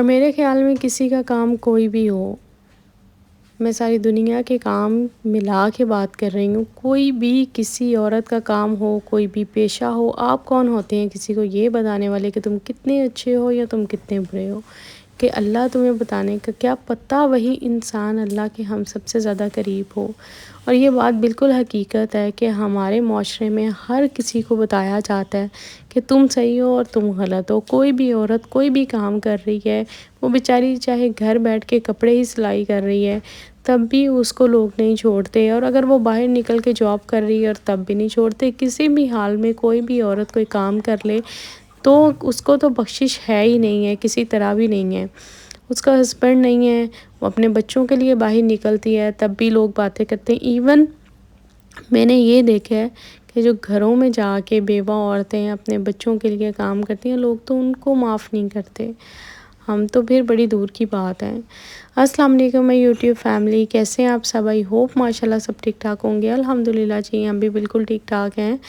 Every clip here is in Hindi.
और मेरे ख़्याल में किसी का काम कोई भी हो, मैं सारी दुनिया के काम मिला के बात कर रही हूँ, कोई भी किसी औरत का काम हो, कोई भी पेशा हो, आप कौन होते हैं किसी को ये बताने वाले कि तुम कितने अच्छे हो या तुम कितने बुरे हो? कि अल्लाह तुम्हें बताने का क्या पता, वही इंसान अल्लाह के हम सबसे ज़्यादा करीब हो। और ये बात बिल्कुल हकीकत है कि हमारे माशरे में हर किसी को बताया जाता है कि तुम सही हो और तुम गलत हो। कोई भी औरत कोई भी काम कर रही है, वो बेचारी चाहे घर बैठ के कपड़े ही सिलाई कर रही है, तब भी उसको लोग नहीं छोड़ते। और अगर वो बाहर निकल के जॉब कर रही है और तब भी नहीं छोड़ते। किसी भी हाल में कोई भी औरत कोई काम कर ले तो उसको तो बख्शिश है ही नहीं है, किसी तरह भी नहीं है। उसका हस्बैंड नहीं है, वो अपने बच्चों के लिए बाहर निकलती है, तब भी लोग बातें करते हैं। इवन मैंने ये देखा है कि जो घरों में जाके बेवा औरतें अपने बच्चों के लिए काम करती हैं, लोग तो उनको माफ़ नहीं करते, हम तो फिर बड़ी दूर की बात है। अस्सलाम वालेकुम मैं यूट्यूब फैमिली, कैसे हैं आप सब? आई होप माशाल्लाह सब ठीक ठाक होंगे। अल्हम्दुलिल्लाह जी हम भी बिल्कुल ठीक ठाक हैं।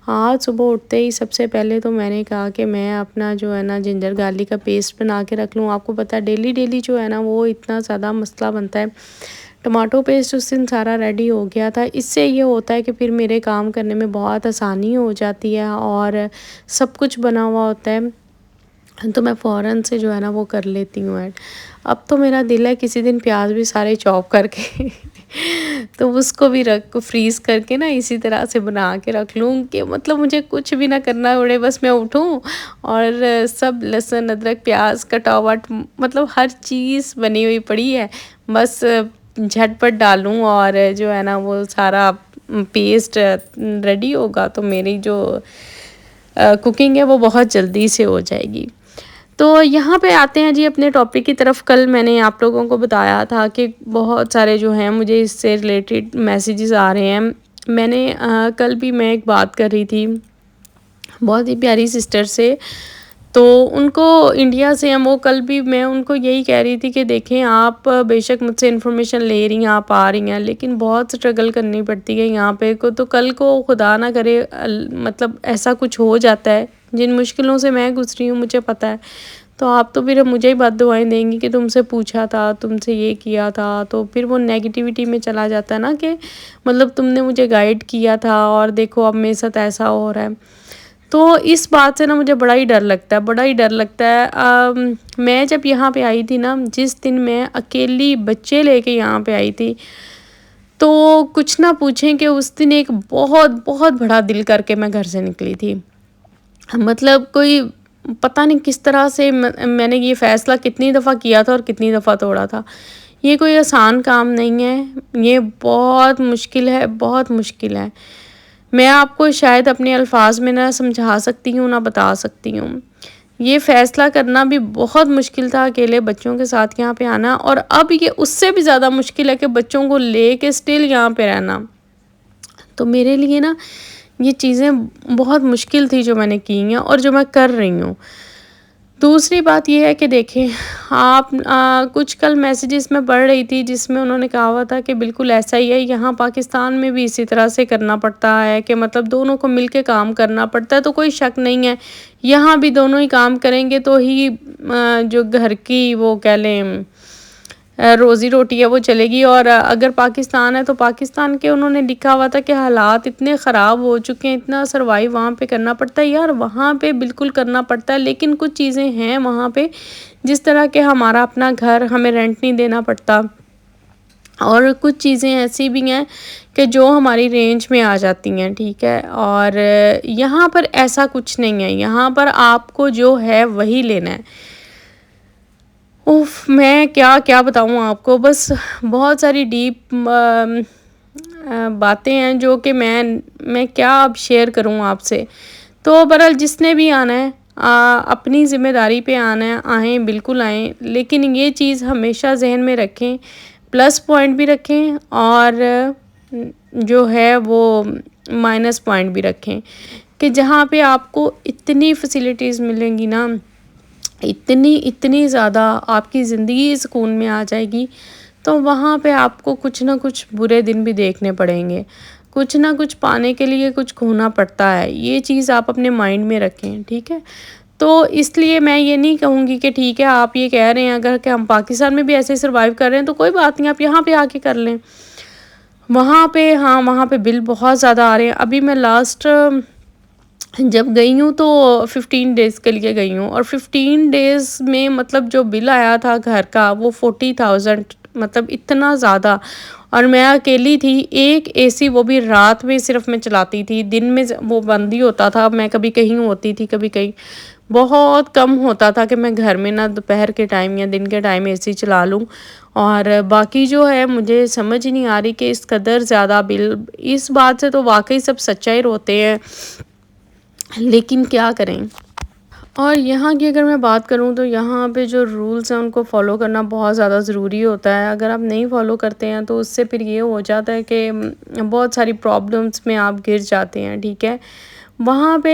आज सुबह उठते ही सबसे पहले तो मैंने कहा कि मैं अपना जो है ना जिंजर गार्लिक का पेस्ट बना के रख लूँ। आपको पता है डेली जो है ना वो इतना ज़्यादा मसला बनता है। टमाटो पेस्ट उस दिन सारा रेडी हो गया था। इससे ये होता है कि फिर मेरे काम करने में बहुत आसानी हो जाती है और सब कुछ बना हुआ होता है, तो मैं फ़ौरन से जो है ना वो कर लेती हूँ ऐड। अब तो मेरा दिल है किसी दिन प्याज भी सारे चॉप करके तो उसको भी रख फ्रीज़ करके ना इसी तरह से बना के रख लूँ कि मतलब मुझे कुछ भी ना करना पड़े, बस मैं उठूँ और सब लहसुन अदरक प्याज कटा हुआ मतलब हर चीज़ बनी हुई पड़ी है, बस झटपट डालूँ और जो है ना वो सारा पेस्ट रेडी होगा तो मेरी जो कुकिंग है वो बहुत जल्दी से हो जाएगी। तो यहाँ पे आते हैं जी अपने टॉपिक की तरफ। कल मैंने आप लोगों को बताया था कि बहुत सारे जो हैं मुझे इससे रिलेटेड मैसेजेस आ रहे हैं। मैंने कल भी मैं एक बात कर रही थी बहुत ही प्यारी सिस्टर से, तो उनको इंडिया से हैं वो। कल भी मैं उनको यही कह रही थी कि देखें आप बेशक मुझसे इन्फॉर्मेशन ले रही हैं, आप आ रही हैं, लेकिन बहुत स्ट्रगल करनी पड़ती है यहाँ पे को। तो कल को खुदा ना करे मतलब ऐसा कुछ हो जाता है, जिन मुश्किलों से मैं गुजरी हूँ मुझे पता है, तो आप तो फिर मुझे ही बद्दुआएं देंगी कि तुमसे पूछा था, तुमसे ये किया था। तो फिर वो नेगेटिविटी में चला जाता है ना कि मतलब तुमने मुझे गाइड किया था और देखो अब मेरे साथ ऐसा हो रहा है। तो इस बात से ना मुझे बड़ा ही डर लगता है, बड़ा ही डर लगता है। मैं जब यहाँ पे आई थी ना, जिस दिन मैं अकेली बच्चे लेके यहाँ पे आई थी, तो कुछ ना पूछें कि उस दिन एक बहुत बहुत बड़ा दिल करके मैं घर से निकली थी। मतलब कोई पता नहीं किस तरह से मैंने ये फ़ैसला कितनी दफ़ा किया था और कितनी दफ़ा तोड़ा था। ये कोई आसान काम नहीं है, ये बहुत मुश्किल है, बहुत मुश्किल है। मैं आपको शायद अपने अल्फाज में ना समझा सकती हूँ ना बता सकती हूँ। ये फ़ैसला करना भी बहुत मुश्किल था, अकेले बच्चों के साथ यहाँ पे आना, और अब ये उससे भी ज़्यादा मुश्किल है कि बच्चों को लेके स्टिल यहाँ पे रहना। तो मेरे लिए ना ये चीज़ें बहुत मुश्किल थी जो मैंने की हैं और जो मैं कर रही हूँ। दूसरी बात ये है कि देखें आप कुछ कल मैसेजेस में पढ़ रही थी जिसमें उन्होंने कहा हुआ था कि बिल्कुल ऐसा ही है, यहाँ पाकिस्तान में भी इसी तरह से करना पड़ता है कि मतलब दोनों को मिलके काम करना पड़ता है। तो कोई शक नहीं है, यहाँ भी दोनों ही काम करेंगे तो ही जो घर की वो कह लें रोज़ी रोटी है वो चलेगी। और अगर पाकिस्तान है तो पाकिस्तान के उन्होंने लिखा हुआ था कि हालात इतने ख़राब हो चुके हैं, इतना सर्वाइव वहाँ पे करना पड़ता है। यार वहाँ पे बिल्कुल करना पड़ता है, लेकिन कुछ चीज़ें हैं वहाँ पे जिस तरह के हमारा अपना घर हमें रेंट नहीं देना पड़ता, और कुछ चीज़ें ऐसी भी हैं कि जो हमारी रेंज में आ जाती हैं, ठीक है। और यहाँ पर ऐसा कुछ नहीं है, यहाँ पर आपको जो है वही लेना है। उफ़ मैं क्या क्या बताऊँ आपको, बस बहुत सारी डीप बातें हैं जो कि मैं क्या अब शेयर करूँ आपसे। तो बहरहाल जिसने भी आना है अपनी ज़िम्मेदारी पे आना है, आएँ बिल्कुल आएँ, लेकिन ये चीज़ हमेशा जहन में रखें, प्लस पॉइंट भी रखें और जो है वो माइनस पॉइंट भी रखें कि जहाँ पे आपको इतनी फैसिलिटीज़ मिलेंगी ना, इतनी ज़्यादा आपकी ज़िंदगी सुकून में आ जाएगी, तो वहाँ पे आपको कुछ ना कुछ बुरे दिन भी देखने पड़ेंगे। कुछ ना कुछ पाने के लिए कुछ खोना पड़ता है, ये चीज़ आप अपने माइंड में रखें, ठीक है। तो तो इसलिए मैं ये नहीं कहूँगी कि ठीक है आप ये कह रहे हैं अगर कि हम पाकिस्तान में भी ऐसे ही सर्वाइव कर रहे हैं तो कोई बात नहीं, आप यहाँ पे आके कर लें। वहाँ पे हाँ, वहाँ पे बिल बहुत ज़्यादा आ रहे हैं। अभी मैं लास्ट जब गई हूँ तो 15 डेज़ के लिए गई हूँ, और 15 डेज़ में मतलब जो बिल आया था घर का वो 40,000, मतलब इतना ज़्यादा। और मैं अकेली थी, एक एसी वो भी रात में सिर्फ मैं चलाती थी, दिन में वो बंद ही होता था। मैं कभी कहीं होती थी कभी कहीं, बहुत कम होता था कि मैं घर में ना दोपहर के टाइम या दिन के टाइम एसी चला लूँ। और बाकी जो है मुझे समझ ही नहीं आ रही कि इस कदर ज़्यादा बिल, इस बात से तो वाकई सब सच्चा ही रोते हैं, लेकिन क्या करें। और यहाँ की अगर मैं बात करूँ तो यहाँ पे जो रूल्स हैं उनको फ़ॉलो करना बहुत ज़्यादा ज़रूरी होता है। अगर आप नहीं फ़ॉलो करते हैं तो उससे फिर ये हो जाता है कि बहुत सारी प्रॉब्लम्स में आप घिर जाते हैं, ठीक है। वहाँ पे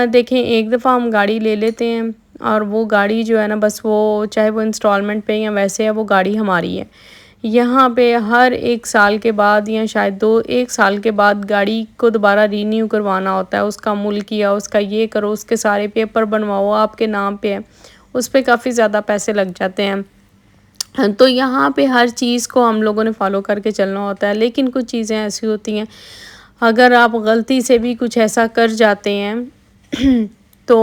देखें, एक दफ़ा हम गाड़ी ले लेते हैं और वो गाड़ी जो है ना, बस वो चाहे वो इंस्टॉलमेंट पे या वैसे है, वो गाड़ी हमारी है। यहाँ पे हर 1 साल के बाद या शायद 1 साल के बाद गाड़ी को दोबारा रीन्यू करवाना होता है। उसका मुल्किया, उसका ये करो, उसके सारे पेपर बनवाओ, आपके नाम पे है, उस पे काफ़ी ज़्यादा पैसे लग जाते हैं। तो यहाँ पे हर चीज़ को हम लोगों ने फ़ॉलो करके चलना होता है। लेकिन कुछ चीज़ें ऐसी होती हैं, अगर आप गलती से भी कुछ ऐसा कर जाते हैं तो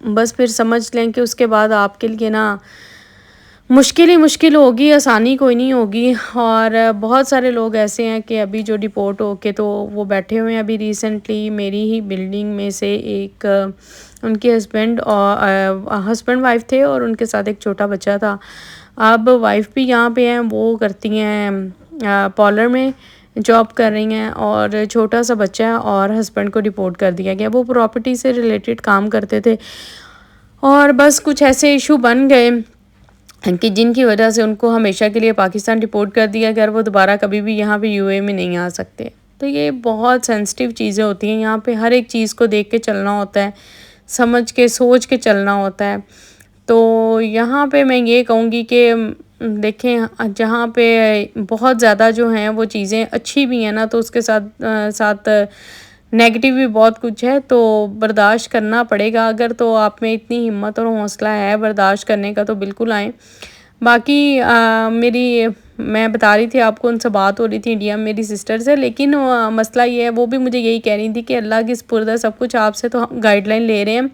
बस फिर समझ लें कि उसके बाद आपके लिए ना मुश्किल ही मुश्किल होगी, आसानी कोई नहीं होगी। और बहुत सारे लोग ऐसे हैं कि अभी जो डिपोर्ट होके तो वो बैठे हुए हैं। अभी रिसेंटली मेरी ही बिल्डिंग में से एक उनके हस्बैंड और हस्बैंड वाइफ थे और उनके साथ एक छोटा बच्चा था। अब वाइफ भी यहाँ पे हैं, वो करती हैं पार्लर में जॉब कर रही हैं, और छोटा सा बच्चा है, और हस्बैंड को डिपोर्ट कर दिया गया। वो प्रॉपर्टी से रिलेटेड काम करते थे और बस कुछ ऐसे इशू बन गए कि जिनकी वजह से उनको हमेशा के लिए पाकिस्तान डिपोर्ट कर दिया गया, और वो दोबारा कभी भी यहाँ पे यूएई में नहीं आ सकते। तो ये बहुत सेंसिटिव चीज़ें होती हैं, यहाँ पे हर एक चीज़ को देख के चलना होता है, समझ के सोच के चलना होता है। तो यहाँ पे मैं ये कहूँगी कि देखें, जहाँ पे बहुत ज़्यादा जो हैं वो चीज़ें अच्छी भी हैं ना, तो उसके साथ साथ नेगेटिव भी बहुत कुछ है, तो बर्दाश्त करना पड़ेगा। अगर तो आप में इतनी हिम्मत और हौसला है बर्दाश्त करने का तो बिल्कुल आएँ। बाकी मैं बता रही थी आपको, उनसे बात हो रही थी इंडिया में मेरी सिस्टर से, लेकिन मसला ये है, वो भी मुझे यही कह रही थी कि अल्लाह की सुपुर्द है सब कुछ, आपसे तो हम गाइडलाइन ले रहे हैं,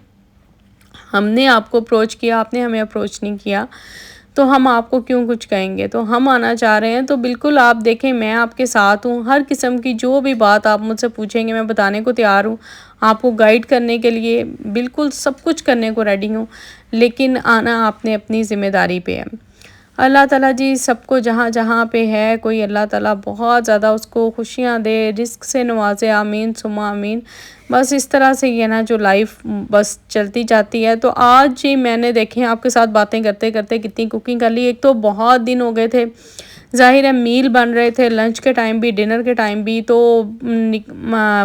हमने आपको अप्रोच किया, आपने हमें अप्रोच नहीं किया, तो हम आपको क्यों कुछ कहेंगे। तो हम आना चाह रहे हैं, तो बिल्कुल आप देखें, मैं आपके साथ हूँ। हर किस्म की जो भी बात आप मुझसे पूछेंगे मैं बताने को तैयार हूँ, आपको गाइड करने के लिए बिल्कुल सब कुछ करने को रेडी हूँ। लेकिन आना आपने अपनी ज़िम्मेदारी पे है। अल्लाह ताला जी सबको जहाँ जहाँ पे है, कोई अल्लाह ताला बहुत ज़्यादा उसको खुशियाँ दे, रिस्क से नवाजे, आमीन सुमा आमीन। बस इस तरह से ये ना जो लाइफ बस चलती जाती है। तो आज ही मैंने देखें आपके साथ बातें करते करते कितनी कुकिंग कर ली। एक तो बहुत दिन हो गए थे, ज़ाहिर है मील बन रहे थे, लंच के टाइम भी डिनर के टाइम भी, तो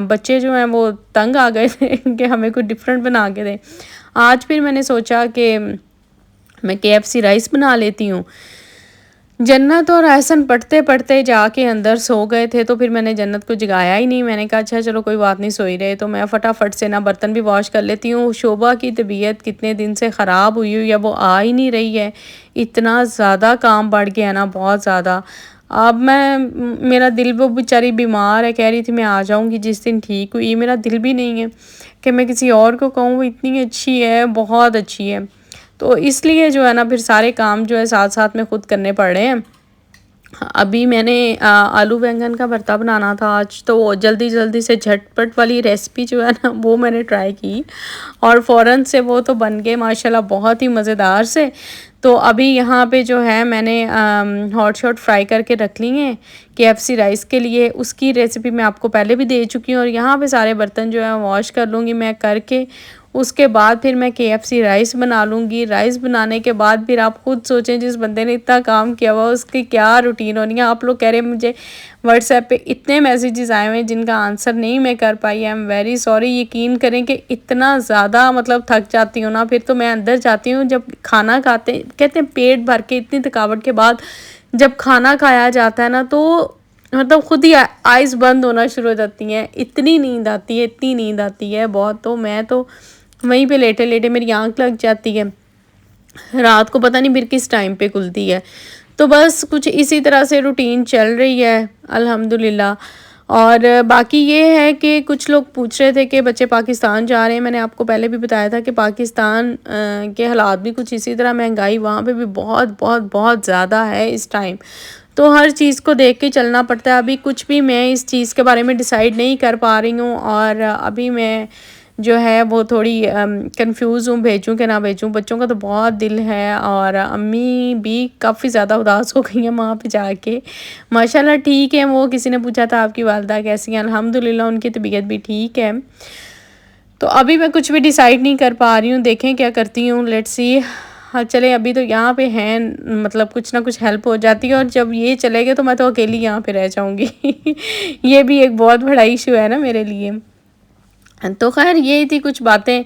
बच्चे जो हैं वो तंग आ गए थे कि हमें कुछ डिफरेंट बना के दें। आज फिर मैंने सोचा कि मैं KFC राइस बना लेती हूँ। जन्नत और एहसन पढ़ते पढ़ते जाके अंदर सो गए थे, तो फिर मैंने जन्नत को जगाया ही नहीं। मैंने कहा अच्छा चलो कोई बात नहीं, सो ही रहे, तो मैं फटाफट से ना बर्तन भी वॉश कर लेती हूँ। शोभा की तबीयत कितने दिन से ख़राब हुई हुई है, वो आ ही नहीं रही है, इतना ज़्यादा काम बढ़ गया ना, बहुत ज़्यादा। अब मेरा दिल, वो बेचारी बीमार है, कह रही थी मैं आ जाऊँगी जिस दिन ठीक हुई। मेरा दिल भी नहीं है कि मैं किसी और को कहूँ, वो इतनी अच्छी है, बहुत अच्छी है। तो इसलिए जो है ना फिर सारे काम जो है साथ साथ में खुद करने पड़ रहे हैं। अभी मैंने आलू बैंगन का भरता बनाना था आज, तो वो जल्दी जल्दी से झटपट वाली रेसिपी जो है ना वो मैंने ट्राई की, और फ़ौरन से वो तो बन गए माशाल्लाह बहुत ही मज़ेदार से। तो अभी यहाँ पे जो है मैंने हॉट शॉट फ्राई करके रख ली हैं KFC राइस के लिए। उसकी रेसिपी मैं आपको पहले भी दे चुकी हूँ, और यहाँ पे सारे बर्तन जो है वॉश कर लूँगी मैं करके। उसके बाद फिर मैं KFC राइस बना लूँगी। राइस बनाने के बाद फिर आप खुद सोचें, जिस बंदे ने इतना काम किया हुआ उसकी क्या रूटीन होनी है। आप लोग कह रहे हैं मुझे व्हाट्सएप पे इतने मैसेजेस आए हुए हैं जिनका आंसर नहीं मैं कर पाई। I am very sorry. यकीन करें कि इतना ज़्यादा मतलब थक जाती हूँ ना, फिर तो मैं अंदर जाती हूँ। जब खाना खाते कहते हैं पेट भर के, इतनी थकावट के बाद जब खाना खाया जाता है ना, तो मतलब खुद ही आइज़ बंद होना शुरू हो जाती हैं। इतनी नींद आती है, इतनी नींद आती है बहुत। तो मैं तो वहीं पे लेटे लेटे मेरी आँख लग जाती है। रात को पता नहीं फिर किस टाइम पे खुलती है। तो बस कुछ इसी तरह से रूटीन चल रही है अल्हम्दुलिल्लाह। और बाकी ये है कि कुछ लोग पूछ रहे थे कि बच्चे पाकिस्तान जा रहे हैं। मैंने आपको पहले भी बताया था कि पाकिस्तान के हालात भी कुछ इसी तरह, महंगाई वहाँ पे भी बहुत बहुत बहुत ज़्यादा है इस टाइम। तो हर चीज़ को देख के चलना पड़ता है। अभी कुछ भी मैं इस चीज़ के बारे में डिसाइड नहीं कर पा रही हूँ, और अभी मैं जो है वो थोड़ी कंफ्यूज हूँ, भेजूँ कि ना भेजूँ। बच्चों का तो बहुत दिल है, और अम्मी भी काफ़ी ज़्यादा उदास हो गई हैं वहाँ पे जाके। माशाल्लाह ठीक है। वो किसी ने पूछा था आपकी वालदा कैसी हैं, अल्हम्दुलिल्लाह उनकी तबीयत भी ठीक है। तो अभी मैं कुछ भी डिसाइड नहीं कर पा रही हूँ, देखें क्या करती हूँ, लेट्स सी। हाँ चले, अभी तो यहाँ पे हैं, मतलब कुछ ना कुछ हेल्प हो जाती है, और जब ये चले गए तो मैं तो अकेली यहाँ पे रह जाऊँगी। ये भी एक बहुत बड़ा इशू है ना मेरे लिए। तो खैर यही थी कुछ बातें,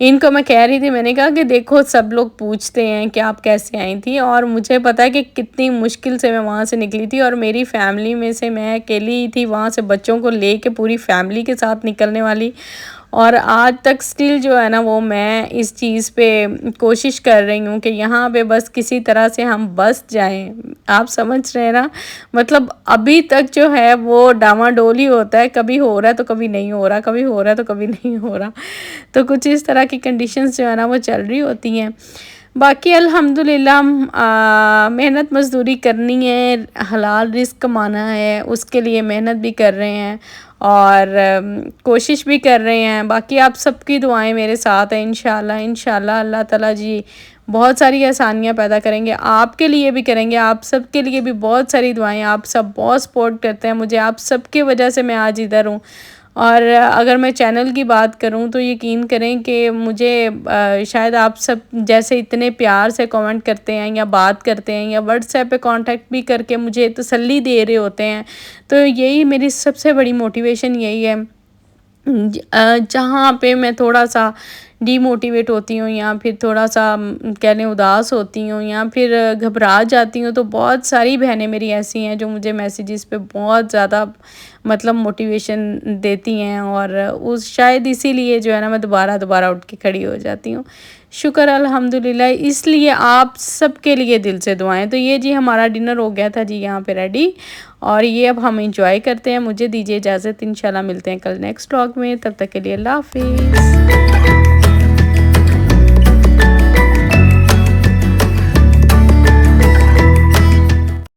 इनको मैं कह रही थी। मैंने कहा कि देखो सब लोग पूछते हैं कि आप कैसे आई थी, और मुझे पता है कि कितनी मुश्किल से मैं वहाँ से निकली थी, और मेरी फैमिली में से मैं अकेली ही थी वहाँ से बच्चों को लेके पूरी फैमिली के साथ निकलने वाली। और आज तक स्टिल जो है ना वो मैं इस चीज़ पे कोशिश कर रही हूँ कि यहाँ पे बस किसी तरह से हम बस जाएं। आप समझ रहे हैं ना, मतलब अभी तक जो है वो डामाडोल ही होता है, कभी हो रहा है तो कभी नहीं हो रहा, कभी हो रहा है तो कभी नहीं हो रहा। तो कुछ इस तरह की कंडीशंस जो है ना वो चल रही होती हैं। बाकी अल्हम्दुलिल्लाह मेहनत मज़दूरी करनी है, हलाल रिज़्क कमाना है, उसके लिए मेहनत भी कर रहे हैं, और कोशिश भी कर रहे हैं। बाकी आप सबकी दुआएं मेरे साथ हैं। इंशाल्लाह इंशाल्लाह अल्लाह ताला जी बहुत सारी आसानियाँ पैदा करेंगे, आपके लिए भी करेंगे, आप सबके लिए भी बहुत सारी दुआएं। आप सब बहुत सपोर्ट करते हैं मुझे, आप सबकी वजह से मैं आज इधर हूँ। और अगर मैं चैनल की बात करूं तो यकीन करें कि मुझे शायद आप सब जैसे इतने प्यार से कमेंट करते हैं, या बात करते हैं, या व्हाट्सएप पे कांटेक्ट भी करके मुझे तसल्ली दे रहे होते हैं। तो यही मेरी सबसे बड़ी मोटिवेशन यही है। जहाँ पे मैं थोड़ा सा डीमोटिवेट होती हूँ, या फिर थोड़ा सा कह लें उदास होती हूँ, या फिर घबरा जाती हूँ, तो बहुत सारी बहनें मेरी ऐसी हैं जो मुझे मैसेजेस पे बहुत ज़्यादा मतलब मोटिवेशन देती हैं, और उस शायद इसीलिए जो है ना मैं दोबारा दोबारा उठ के खड़ी हो जाती हूँ। शुक्र अल्हम्दुलिल्लाह, इसलिए आप सबके लिए दिल से दुआएं। तो ये जी हमारा डिनर हो गया था जी यहाँ पे रेडी, और ये अब हम इंजॉय करते हैं। मुझे दीजिए इजाज़त, इंशाल्लाह मिलते हैं कल नेक्स्ट व्लॉग में। तब तक के लिए अल्लाह हाफिज़।